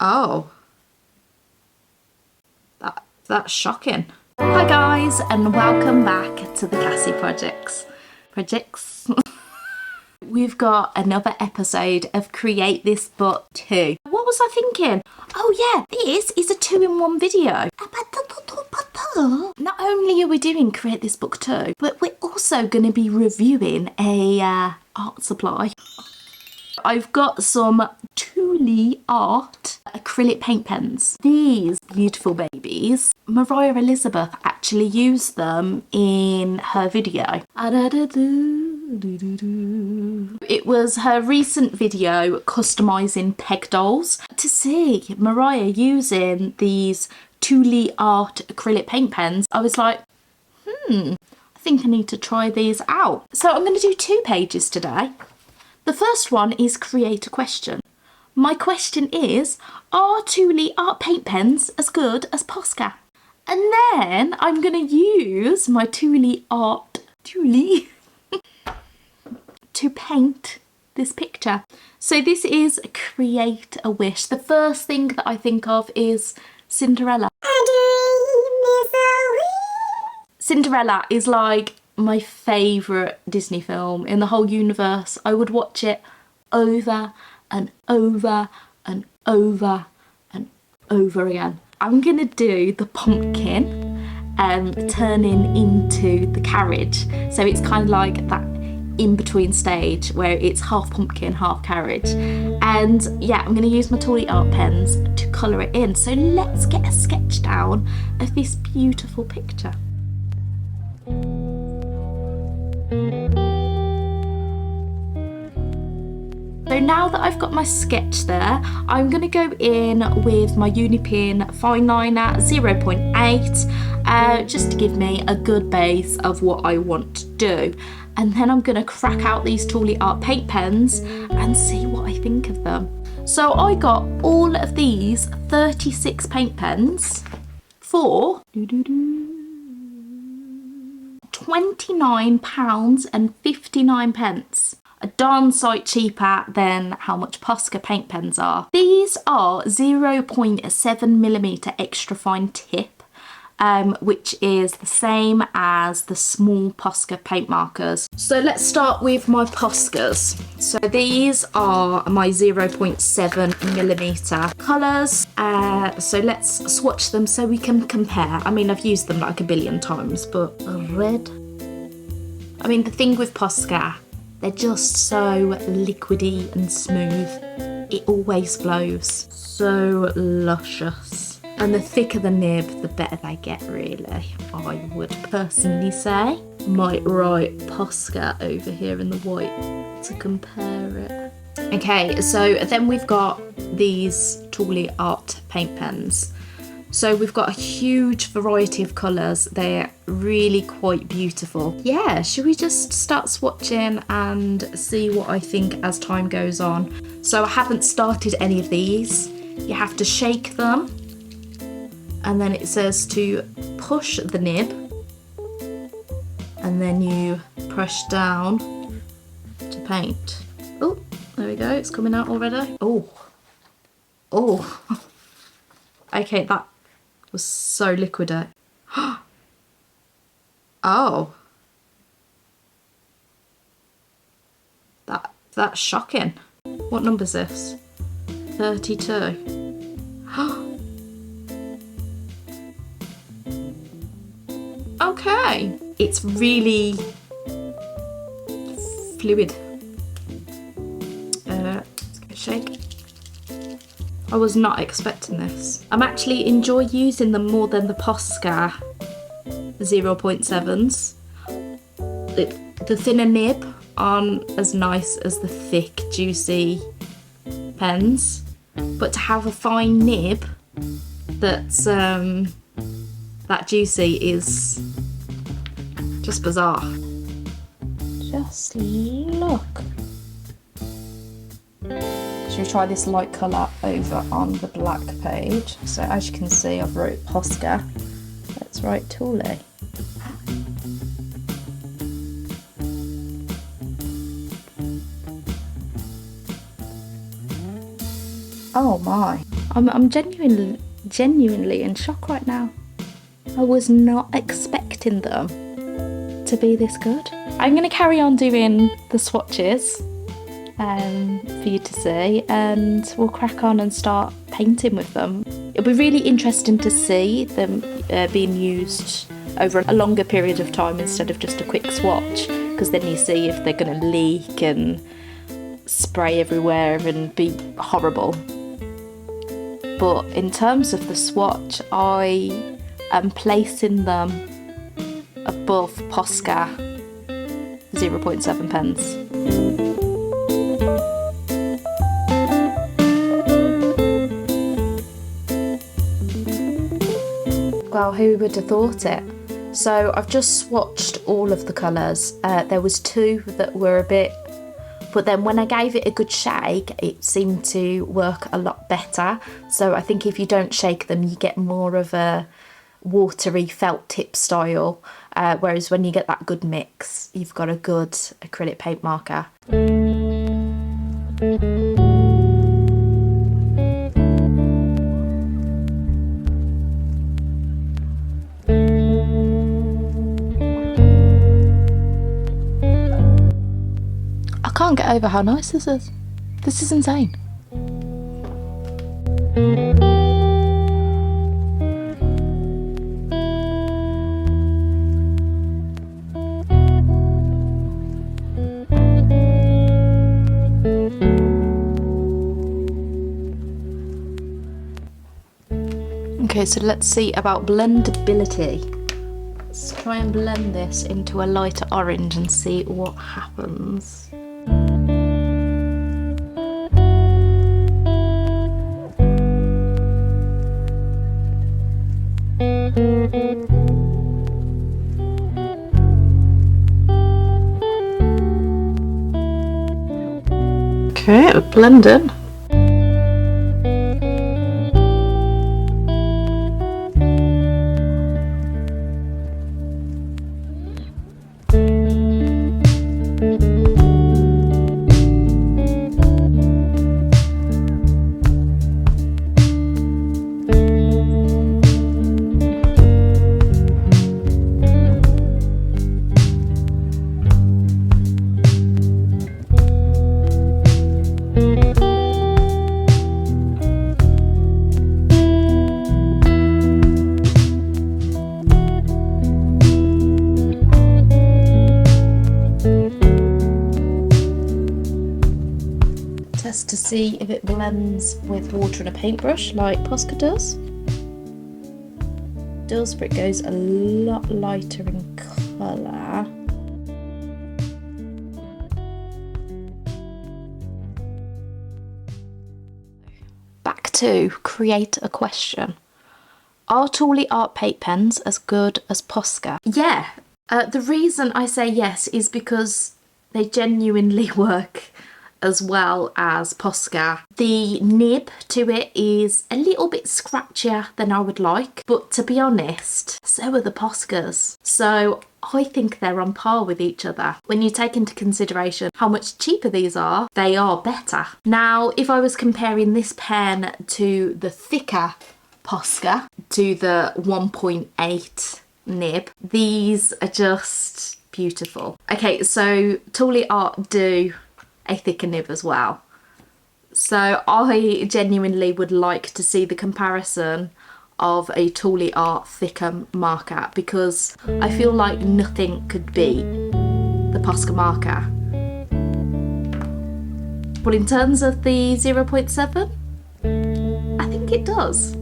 Oh. That's shocking. Hi guys, and welcome back to the Cassie Projects. We've got another episode of Create This Book 2. What was I thinking? Oh yeah, this is a 2-in-1 video. Not only are we doing Create This Book 2, but we're also going to be reviewing a art supply. I've got some Tooli-art acrylic paint pens. These beautiful babies, Mariah Elizabeth actually used them in her video. It was her recent video customizing peg dolls. To see Mariah using these Tooli-art acrylic paint pens, I was like, I think I need to try these out. So I'm going to do 2 pages today. The first one is create a question. My question is, are Tooli-art paint pens as good as Posca? And then I'm going to use my Tooli-art to paint this picture. So this is create a wish. The first thing that I think of is Cinderella. Cinderella is like my favourite Disney film in the whole universe. I would watch it over and over and over and over again. I'm gonna do the pumpkin turning into the carriage. So it's kind of like that in-between stage where it's half pumpkin, half carriage. And yeah, I'm gonna use my Tooli-art pens to colour it in. So let's get a sketch down of this beautiful picture. So now that I've got my sketch there, I'm going to go in with my Unipin fine liner 0.8 just to give me a good base of what I want to do. And then I'm going to crack out these Tooli-art paint pens and see what I think of them. So I got all of these 36 paint pens for £29.59. A darn sight cheaper than how much Posca paint pens are. These are 0.7mm extra fine tip, which is the same as the small Posca paint markers. So let's start with my Poscas. So these are my 0.7mm colours. So let's swatch them so we can compare. I mean, I've used them like a billion times, but red. I mean, the thing with Posca, they're just so liquidy and smooth. It always flows. So luscious. And the thicker the nib, the better they get, really, I would personally say. Might write Posca over here in the white to compare it. Okay, so then we've got these Tooli-art paint pens. So we've got a huge variety of colours. They're really quite beautiful. Yeah, should we just start swatching and see what I think as time goes on? So I haven't started any of these. You have to shake them. And then it says to push the nib. And then you push down to paint. Oh, there we go. It's coming out already. Oh. Okay, that was so liquid. Oh, that's shocking. What number is this? 32. Okay, it's really fluid. Let's give it a shake. I was not expecting this. I'm actually enjoy using them more than the Posca 0.7s. The thinner nib aren't as nice as the thick, juicy pens, but to have a fine nib that's that juicy is just bizarre. Just look. Should we try this light colour over on the black page? So as you can see, I've wrote Posca. Let's write Tooli. Oh my. I'm genuinely in shock right now. I was not expecting them to be this good. I'm going to carry on doing the swatches for you to see, and we'll crack on and start painting with them. It'll be really interesting to see them being used over a longer period of time instead of just a quick swatch, because then you see if they're going to leak and spray everywhere and be horrible. But in terms of the swatch, I am placing them above Posca 0.7 pence. Well, who would have thought it? So I've just swatched all of the colours. There was two that were a bit, but then when I gave it a good shake, it seemed to work a lot better. So I think if you don't shake them, you get more of a watery felt tip style, whereas when you get that good mix, you've got a good acrylic paint marker. I can't get over how nice this is. This is insane. Okay, so let's see about blendability. Let's try and blend this into a lighter orange and see what happens. Okay, we're blending. To see if it blends with water and a paintbrush like Posca does, but it goes a lot lighter in colour. Back to create a question. Are Tooli-art paint pens as good as Posca? Yeah, the reason I say yes is because they genuinely work as well as Posca. The nib to it is a little bit scratchier than I would like, but to be honest, so are the Poscas. So I think they're on par with each other. When you take into consideration how much cheaper these are, they are better. Now, if I was comparing this pen to the thicker Posca, to the 1.8 nib, these are just beautiful. Okay, so Tooli-art do a thicker nib as well. So I genuinely would like to see the comparison of a Tooli-art thicker marker, because I feel like nothing could beat the Posca marker. But in terms of the 0.7, I think it does.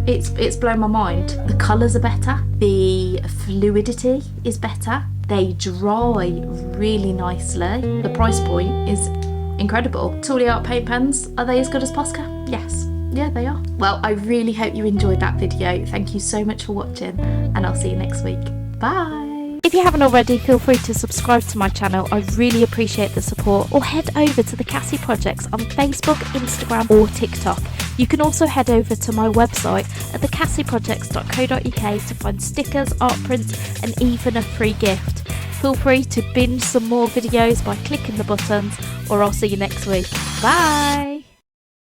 It's blown my mind. The colours are better, the fluidity is better, they dry really nicely. The price point is incredible. Tooli-art paint pens, are they as good as Posca? Yes. Yeah, they are. Well, I really hope you enjoyed that video. Thank you so much for watching, and I'll see you next week. Bye! If you haven't already, feel free to subscribe to my channel. I really appreciate the support. Or head over to the Cassie Projects on Facebook, Instagram or TikTok. You can also head over to my website at thecassieprojects.co.uk to find stickers, art prints and even a free gift. Feel free to binge some more videos by clicking the buttons, or I'll see you next week. Bye!